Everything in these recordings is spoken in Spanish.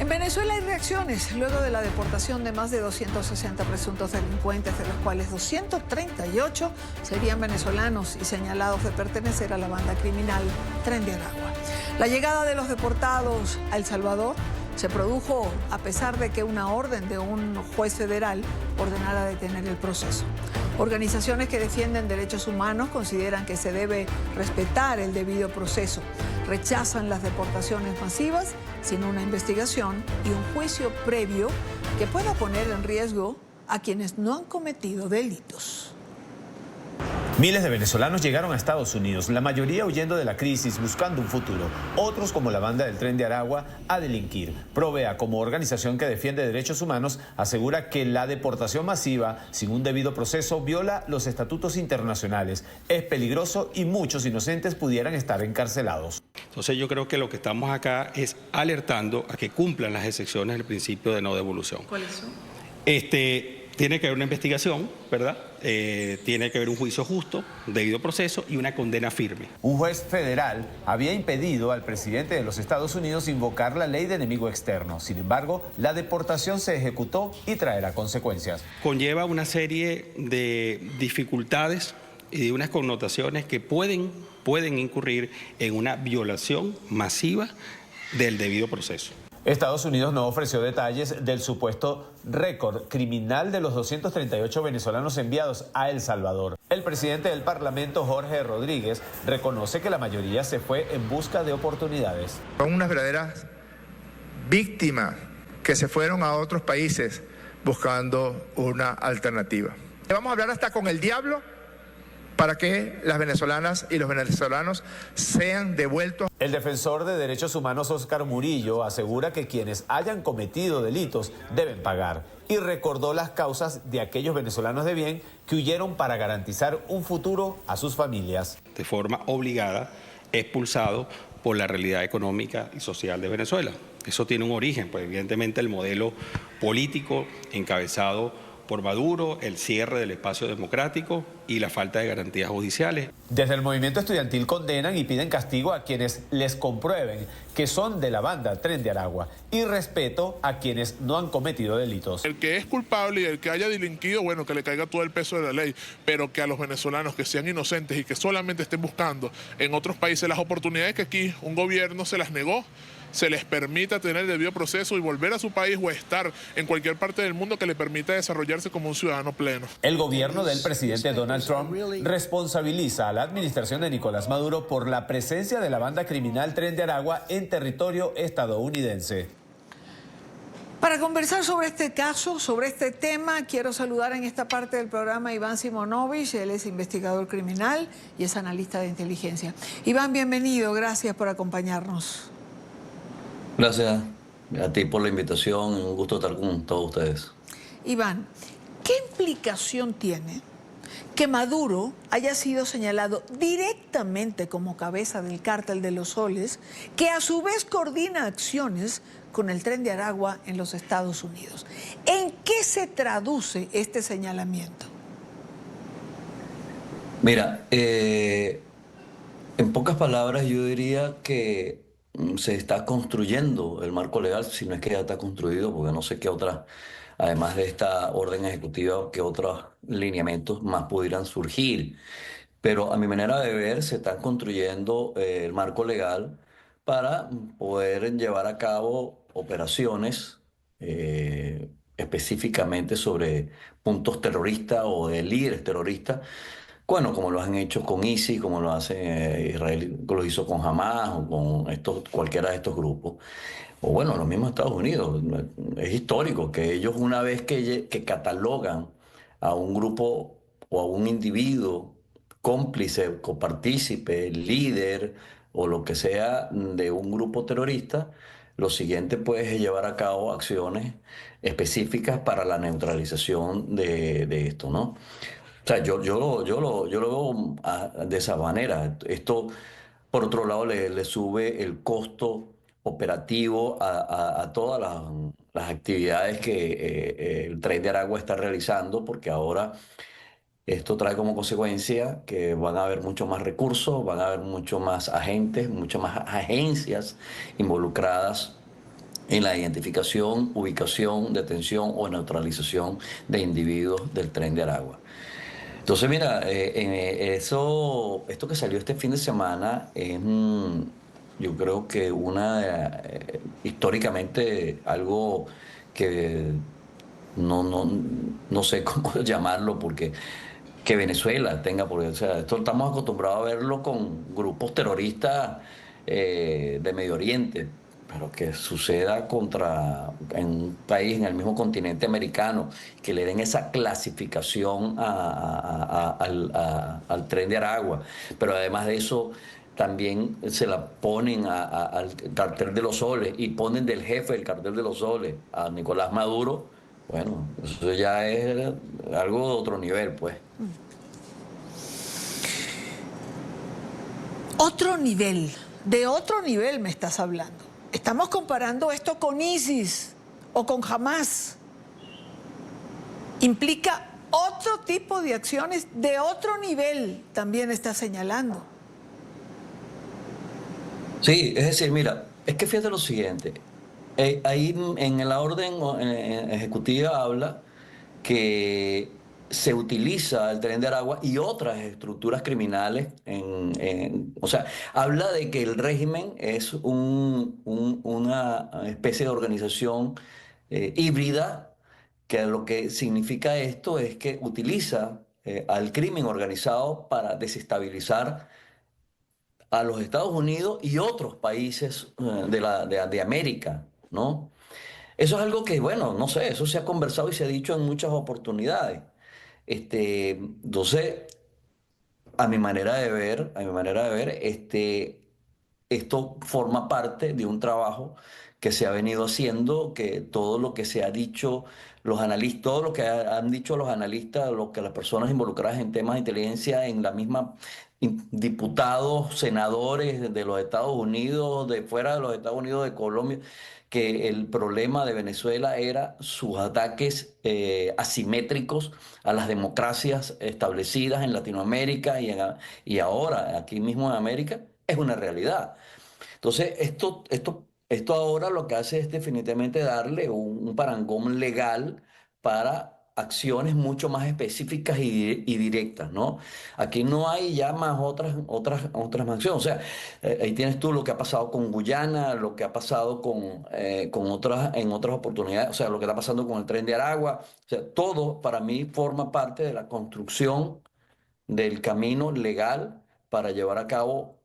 En Venezuela hay reacciones luego de la deportación de más de 260 presuntos delincuentes, de los cuales 238 serían venezolanos y señalados de pertenecer a la banda criminal Tren de Aragua. La llegada de los deportados a El Salvador se produjo a pesar de que una orden de un juez federal ordenara detener el proceso. Organizaciones que defienden derechos humanos consideran que se debe respetar el debido proceso. Rechazan las deportaciones masivas sin una investigación y un juicio previo que pueda poner en riesgo a quienes no han cometido delitos. Miles de venezolanos llegaron a Estados Unidos, la mayoría huyendo de la crisis, buscando un futuro. Otros, como la banda del Tren de Aragua, a delinquir. Provea, como organización que defiende derechos humanos, asegura que la deportación masiva, sin un debido proceso, viola los estatutos internacionales. Es peligroso y muchos inocentes pudieran estar encarcelados. Entonces yo creo que lo que estamos acá es alertando a que cumplan las excepciones del principio de no devolución. ¿Cuáles son? Tiene que haber una investigación, ¿verdad? Tiene que haber un juicio justo, debido proceso y una condena firme. Un juez federal había impedido al presidente de los Estados Unidos invocar la ley de enemigo externo. Sin embargo, la deportación se ejecutó y traerá consecuencias. Conlleva una serie de dificultades y de unas connotaciones que pueden incurrir en una violación masiva del debido proceso. Estados Unidos no ofreció detalles del supuesto récord criminal de los 238 venezolanos enviados a El Salvador. El presidente del Parlamento, Jorge Rodríguez, reconoce que la mayoría se fue en busca de oportunidades. Son unas verdaderas víctimas que se fueron a otros países buscando una alternativa. Vamos a hablar hasta con el diablo para que las venezolanas y los venezolanos sean devueltos. El defensor de derechos humanos Óscar Murillo asegura que quienes hayan cometido delitos deben pagar y recordó las causas de aquellos venezolanos de bien que huyeron para garantizar un futuro a sus familias. De forma obligada, expulsado por la realidad económica y social de Venezuela. Eso tiene un origen, pues evidentemente el modelo político encabezado por Maduro, el cierre del espacio democrático y la falta de garantías judiciales. Desde el movimiento estudiantil condenan y piden castigo a quienes les comprueben que son de la banda Tren de Aragua y respeto a quienes no han cometido delitos. El que es culpable y el que haya delinquido, bueno, que le caiga todo el peso de la ley, pero que a los venezolanos que sean inocentes y que solamente estén buscando en otros países las oportunidades que aquí un gobierno se las negó, se les permita tener el debido proceso y volver a su país o estar en cualquier parte del mundo que le permita desarrollarse como un ciudadano pleno. El gobierno del presidente Donald Trump responsabiliza a la administración de Nicolás Maduro por la presencia de la banda criminal Tren de Aragua en territorio estadounidense. Para conversar sobre este caso, sobre este tema, quiero saludar en esta parte del programa a Iván Simonovich. Él es investigador criminal y es analista de inteligencia. Iván, bienvenido. Gracias por acompañarnos. Gracias a ti por la invitación, un gusto estar con todos ustedes. Iván, ¿qué implicación tiene que Maduro haya sido señalado directamente como cabeza del cártel de los soles, que a su vez coordina acciones con el Tren de Aragua en los Estados Unidos? ¿En qué se traduce este señalamiento? Mira, en pocas palabras yo diría que se está construyendo el marco legal, si no es que ya está construido, porque no sé qué otras, además de esta orden ejecutiva, qué otros lineamientos más pudieran surgir. Pero a mi manera de ver, se está construyendo el marco legal para poder llevar a cabo operaciones específicamente sobre puntos terroristas o de líderes terroristas. Bueno, como lo han hecho con ISIS, como lo hace Israel, lo hizo con Hamas o con cualquiera de estos grupos. O bueno, los mismos Estados Unidos. Es histórico que ellos una vez que catalogan a un grupo o a un individuo cómplice, copartícipe, líder o lo que sea de un grupo terrorista, lo siguiente pues es llevar a cabo acciones específicas para la neutralización de esto, ¿no? O sea, yo lo veo de esa manera. Esto, por otro lado, le sube el costo operativo a todas las actividades que el Tren de Aragua está realizando, porque ahora esto trae como consecuencia que van a haber mucho más recursos, van a haber mucho más agentes, muchas más agencias involucradas en la identificación, ubicación, detención o neutralización de individuos del Tren de Aragua. Entonces, mira, esto que salió este fin de semana es, yo creo que históricamente algo que no sé cómo llamarlo, porque que Venezuela tenga, porque o sea, esto estamos acostumbrados a verlo con grupos terroristas de Medio Oriente, pero que suceda en un país, en el mismo continente americano, que le den esa clasificación al Tren de Aragua, pero además de eso también se la ponen al cartel de los soles y ponen del jefe del cartel de los soles, a Nicolás Maduro. Bueno, eso ya es algo de otro nivel, pues. Otro nivel, de otro nivel me estás hablando. Estamos comparando esto con ISIS o con Hamas. Implica otro tipo de acciones de otro nivel, también está señalando. Sí, es decir, mira, es que fíjate lo siguiente. Ahí en la orden ejecutiva habla que se utiliza el Tren de Aragua y otras estructuras criminales. O sea, habla de que el régimen es una especie de organización híbrida, que lo que significa esto es que utiliza al crimen organizado para desestabilizar a los Estados Unidos y otros países de América, ¿no? Eso es algo que, bueno, no sé, eso se ha conversado y se ha dicho en muchas oportunidades. Entonces, esto forma parte de un trabajo que se ha venido haciendo, que todo lo que se ha dicho, los analistas, todo lo que han dicho los analistas, lo que las personas involucradas en temas de inteligencia, en la misma diputados, senadores de los Estados Unidos, de fuera de los Estados Unidos, de Colombia, que el problema de Venezuela era sus ataques asimétricos a las democracias establecidas en Latinoamérica y ahora aquí mismo en América, es una realidad. Entonces, esto ahora lo que hace es definitivamente darle un parangón legal para acciones mucho más específicas y directas, ¿no? Aquí no hay ya más otras más acciones. O sea, ahí tienes tú lo que ha pasado con Guyana, lo que ha pasado en otras oportunidades, o sea, lo que está pasando con el Tren de Aragua. O sea, todo para mí forma parte de la construcción del camino legal para llevar a cabo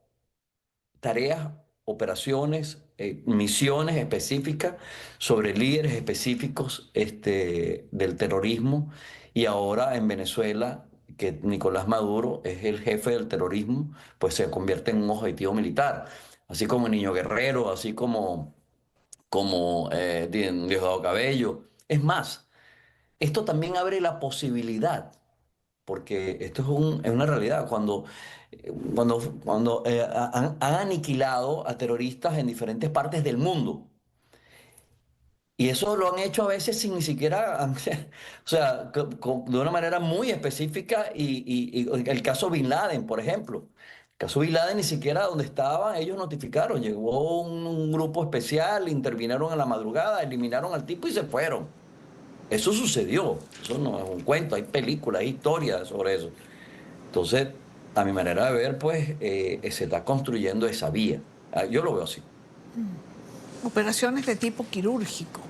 tareas, operaciones, misiones específicas sobre líderes específicos del terrorismo. Y ahora en Venezuela, que Nicolás Maduro es el jefe del terrorismo, pues se convierte en un objetivo militar. Así como Niño Guerrero, así como Diosdado Cabello. Es más, esto también abre la posibilidad porque esto es una realidad. Han aniquilado a terroristas en diferentes partes del mundo. Y eso lo han hecho a veces sin ni siquiera, o sea, de una manera muy específica. Y el caso Bin Laden, por ejemplo. El caso Bin Laden ni siquiera donde estaban, ellos notificaron. Llegó un grupo especial, intervinieron en la madrugada, eliminaron al tipo y se fueron. Eso sucedió, eso no es un cuento, hay películas, hay historias sobre eso. Entonces, a mi manera de ver, pues se está construyendo esa vía. Yo lo veo así. Operaciones de tipo quirúrgico.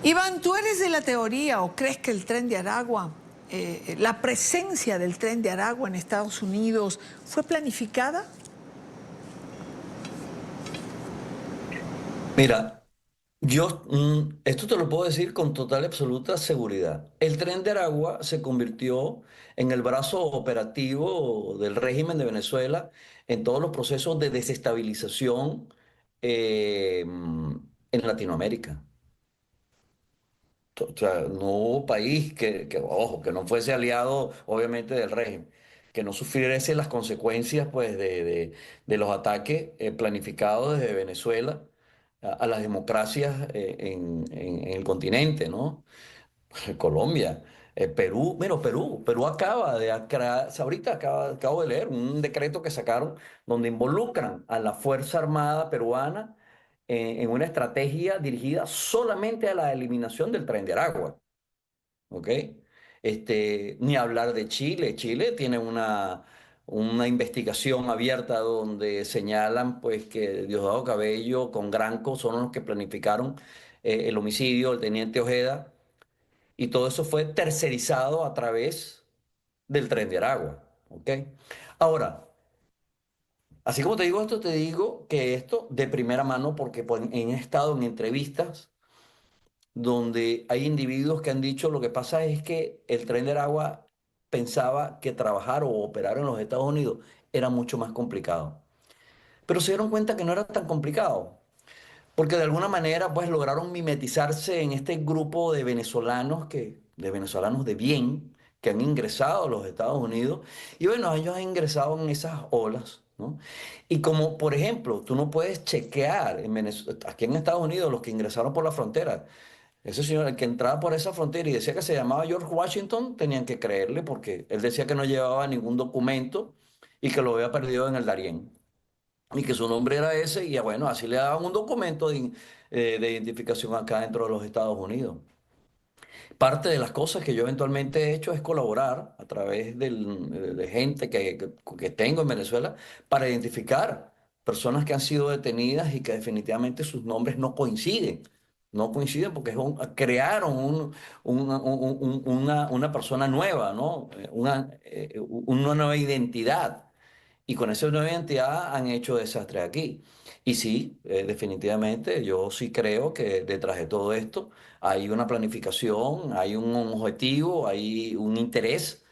Iván, ¿tú eres de la teoría o crees que el Tren de Aragua, la presencia del Tren de Aragua en Estados Unidos fue planificada? Mira, esto te lo puedo decir con total y absoluta seguridad. El Tren de Aragua se convirtió en el brazo operativo del régimen de Venezuela en todos los procesos de desestabilización en Latinoamérica. O sea, no hubo país ojo, que no fuese aliado, obviamente, del régimen, que no sufriese las consecuencias, pues, de los ataques planificados desde Venezuela a las democracias en el continente, ¿no? Colombia, Perú, bueno, Perú acaba de crear, ahorita acabo de leer un decreto que sacaron donde involucran a la Fuerza Armada peruana en una estrategia dirigida solamente a la eliminación del Tren de Aragua. ¿Ok? Ni hablar de Chile. Chile tiene una investigación abierta donde señalan pues, que Diosdado Cabello con Granco son los que planificaron el homicidio del teniente Ojeda, y todo eso fue tercerizado a través del Tren de Aragua. ¿Ok? Ahora, así como te digo esto, te digo que esto de primera mano, porque pues, he estado en entrevistas donde hay individuos que han dicho lo que pasa es que el Tren de Aragua pensaba que trabajar o operar en los Estados Unidos era mucho más complicado. Pero se dieron cuenta que no era tan complicado, porque de alguna manera pues lograron mimetizarse en este grupo de venezolanos de venezolanos de bien que han ingresado a los Estados Unidos, y bueno, ellos han ingresado en esas olas, ¿no? Y como por ejemplo, tú no puedes chequear aquí en Estados Unidos los que ingresaron por la frontera. Ese señor, el que entraba por esa frontera y decía que se llamaba George Washington, tenían que creerle porque él decía que no llevaba ningún documento y que lo había perdido en el Darién. Y que su nombre era ese, y bueno, así le daban un documento de identificación acá dentro de los Estados Unidos. Parte de las cosas que yo eventualmente he hecho es colaborar a través de gente que tengo en Venezuela para identificar personas que han sido detenidas y que definitivamente sus nombres no coinciden. No coinciden porque crearon una persona nueva, ¿no? Una nueva identidad. Y con esa nueva identidad han hecho desastres aquí. Y sí, definitivamente, yo sí creo que detrás de todo esto hay una planificación, hay un objetivo, hay un interés.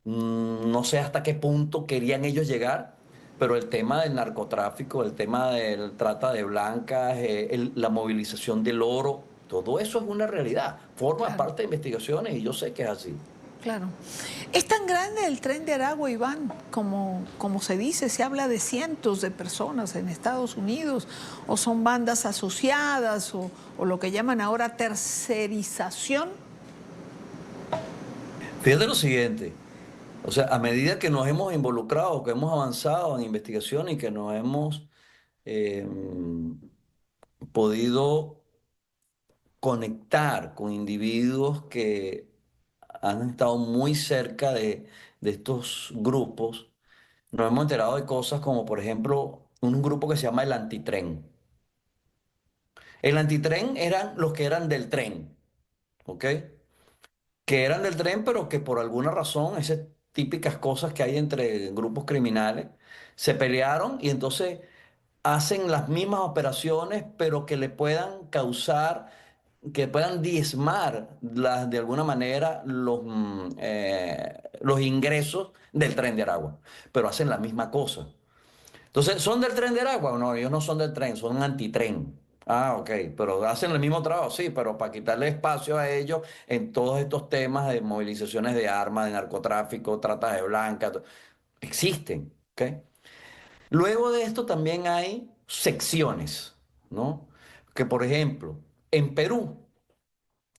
No sé hasta qué punto querían ellos llegar, pero el tema del narcotráfico, el tema del trata de blancas, la movilización del oro, todo eso es una realidad. Forma Claro. parte de investigaciones y yo sé que es así. Claro. ¿Es tan grande el Tren de Aragua, Iván, como se dice? Se habla de cientos de personas en Estados Unidos, o son bandas asociadas, o lo que llaman ahora tercerización. Fíjate lo siguiente, o sea, a medida que nos hemos involucrado, que hemos avanzado en investigación y que nos hemos eh, podido conectar con individuos que han estado muy cerca de estos grupos, nos hemos enterado de cosas como, por ejemplo, un grupo que se llama el Antitren. El Antitren eran los que eran del tren, ¿ok? Que eran del tren, pero que por alguna razón, esas típicas cosas que hay entre grupos criminales, se pelearon y entonces hacen las mismas operaciones, pero que le puedan causar, que puedan diezmar de alguna manera los ingresos del Tren de Aragua, pero hacen la misma cosa. Entonces, ¿son del Tren de Aragua? No, ellos no son del tren, son antitren. Ah, ok, pero hacen el mismo trabajo, sí, pero para quitarle espacio a ellos en todos estos temas de movilizaciones de armas, de narcotráfico, trata de blancas, existen, ¿ok? Luego de esto también hay secciones, ¿no? Que por ejemplo, en Perú,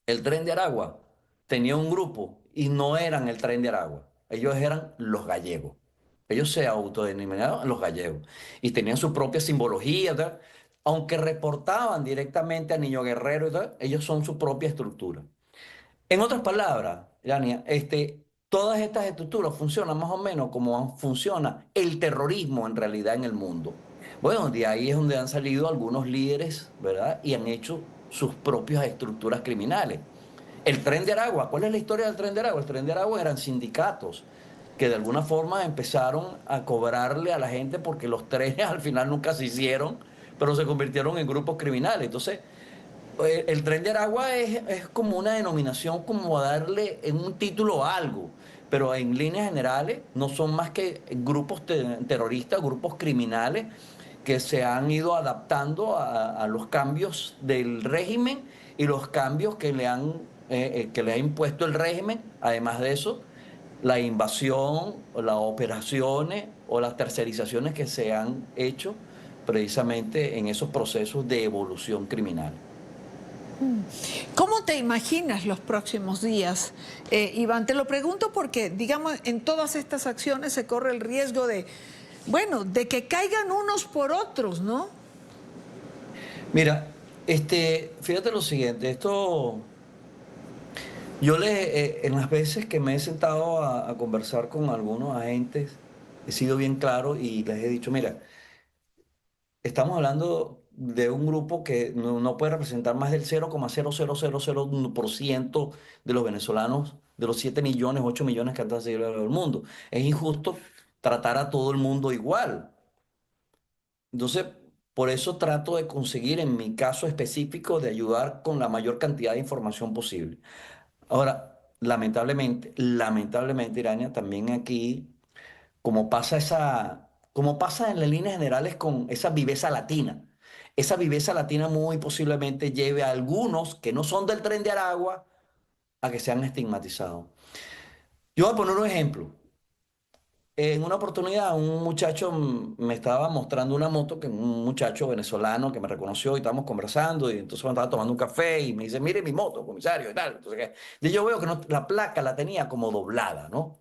el Tren de Aragua tenía un grupo y no eran el Tren de Aragua, ellos eran los gallegos. Ellos se autodenominaron los gallegos y tenían su propia simbología, ¿verdad? Aunque reportaban directamente a Niño Guerrero, ¿verdad? Ellos son su propia estructura. En otras palabras, Yania, todas estas estructuras funcionan más o menos como funciona el terrorismo en realidad en el mundo. Bueno, de ahí es donde han salido algunos líderes, ¿verdad? Y han hecho sus propias estructuras criminales. El Tren de Aragua, ¿cuál es la historia del Tren de Aragua? El Tren de Aragua eran sindicatos que de alguna forma empezaron a cobrarle a la gente porque los trenes al final nunca se hicieron, pero se convirtieron en grupos criminales. Entonces, el Tren de Aragua es como una denominación, como darle en un título a algo, pero en líneas generales no son más que grupos terroristas, grupos criminales que se han ido adaptando a los cambios del régimen y los cambios que le ha impuesto el régimen. Además de eso, la invasión, o las operaciones o las tercerizaciones que se han hecho precisamente en esos procesos de evolución criminal. ¿Cómo te imaginas los próximos días, Iván? Te lo pregunto porque, digamos, en todas estas acciones se corre el riesgo de que caigan unos por otros, ¿no? Mira, fíjate lo siguiente, en las veces que me he sentado a conversar con algunos agentes, he sido bien claro y les he dicho, mira, estamos hablando de un grupo que no puede representar más del 0,00001% de los venezolanos, de los 7 millones, 8 millones que andan alrededor del mundo. Es injusto tratar a todo el mundo igual. Entonces, por eso trato de conseguir, en mi caso específico, de ayudar con la mayor cantidad de información posible. Ahora, lamentablemente, Irania, también aquí, como pasa en las líneas generales con esa viveza latina muy posiblemente lleve a algunos que no son del Tren de Aragua a que sean estigmatizados. Yo voy a poner un ejemplo. En una oportunidad, un muchacho me estaba mostrando una moto, que un muchacho venezolano que me reconoció y estábamos conversando, y entonces me estaba tomando un café y me dice, mire mi moto, comisario, y tal. Entonces, y yo veo que la placa la tenía como doblada, ¿no?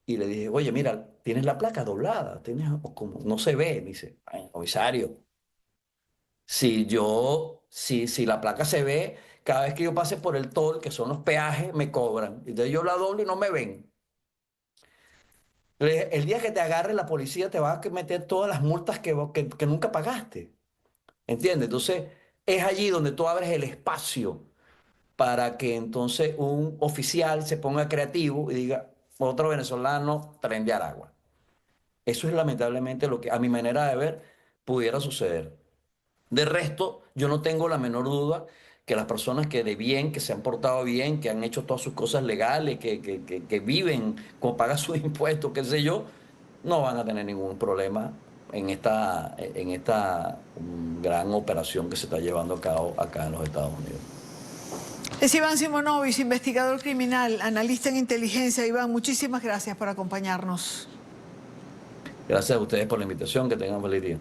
Y le dije, oye, mira, tienes la placa doblada, o como, no se ve. Me dice, "Ay, comisario, si la placa se ve, cada vez que yo pase por el toll, que son los peajes, me cobran. Entonces yo la doblo y no me ven. El día que te agarre la policía te va a meter todas las multas que nunca pagaste. ¿Entiendes? Entonces es allí donde tú abres el espacio para que entonces un oficial se ponga creativo y diga, otro venezolano, Tren de Aragua. Eso es lamentablemente lo que a mi manera de ver pudiera suceder. De resto, yo no tengo la menor duda que las personas que de bien, que se han portado bien, que han hecho todas sus cosas legales, que viven, como pagan sus impuestos, qué sé yo, no van a tener ningún problema en esta gran operación que se está llevando a cabo acá en los Estados Unidos. Es Iván Simonovic, investigador criminal, analista en inteligencia. Iván, muchísimas gracias por acompañarnos. Gracias a ustedes por la invitación, que tengan feliz día.